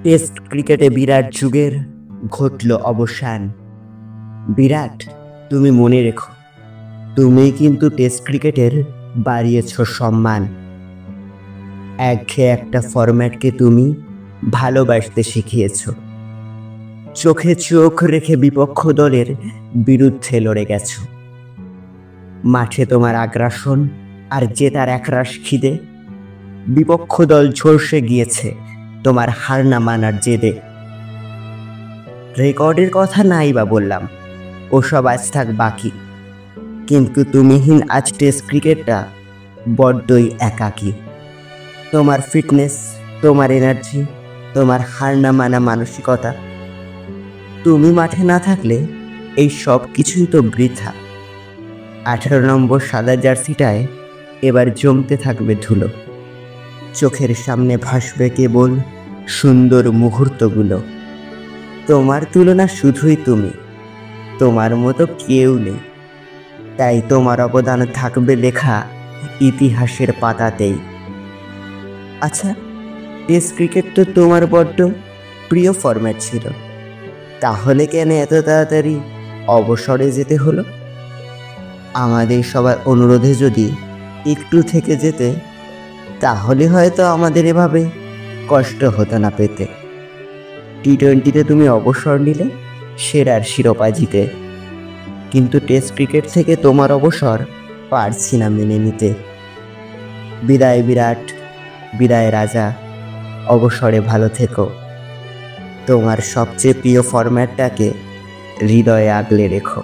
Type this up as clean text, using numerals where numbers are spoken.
Test ক্রিকেটে বিরাট যুগের ঘটল অবসান। বিরাট, তুমি মনে রেখো, তুমি কিন্তু টেস্ট ক্রিকেটের বাড়িয়েছ সম্মান। একঘেয়ে একটা ফরম্যাটকে তুমি ভালোবাসতে শিখিয়েছ। চোখে চোখ রেখে বিপক্ষ দলের বিরুদ্ধে লড়ে গেছ। মাঠে তোমার আগ্রাসন আর জেতার একরাশ খিদে। বিপক্ষ দল ঝলসে গিয়েছে তোমার হার না মানার জেদে। রেকর্ডের কথা নাই বা বললাম, ওসব আজ থাক বাকি, কিন্তু তুমিহীন আজ টেস্ট ক্রিকেটটা বড্ডই একাকী। তোমার ফিটনেস, তোমার এনার্জি, তোমার হার না মানা মানসিকতা, তুমি মাঠে না থাকলে এই সব কিছুই তো বৃথা। 18 নম্বর সাদা জার্সিটায় এবার জমতে থাকবে ধুলো। চোখের সামনে ভাসবে কেবল সুন্দর মুহূর্তগুলো। তোমার তুলনা শুধুই তুমি, তোমার মতো কেউ নেই। তাই তোমার অবদান থাকবে লেখা ইতিহাসের পাতাতেই। আচ্ছা, টেস্ট ক্রিকেট তো তোমার বড্ড প্রিয় ফরম্যাট ছিল, তাহলে কেন এত তাড়াতাড়ি অবসরে যেতে হলো? আমাদের সবার অনুরোধে যদি একটু থেকে যেতে, তাহলে হয়তো আমাদের এভাবে কষ্ট হতো না পেতে। টি-20তে তুমি অবসর নিলে সেরার শিরোপা জিতে, কিন্তু টেস্ট ক্রিকেট থেকে তোমার অবসর পারছি না মেনে নিতে। বিদায় বিরাট, বিদায় রাজা, অবসরে ভালো থেকো। তোমার সবচেয়ে প্রিয় ফরম্যাটটাকে হৃদয়ে আগলে রেখো।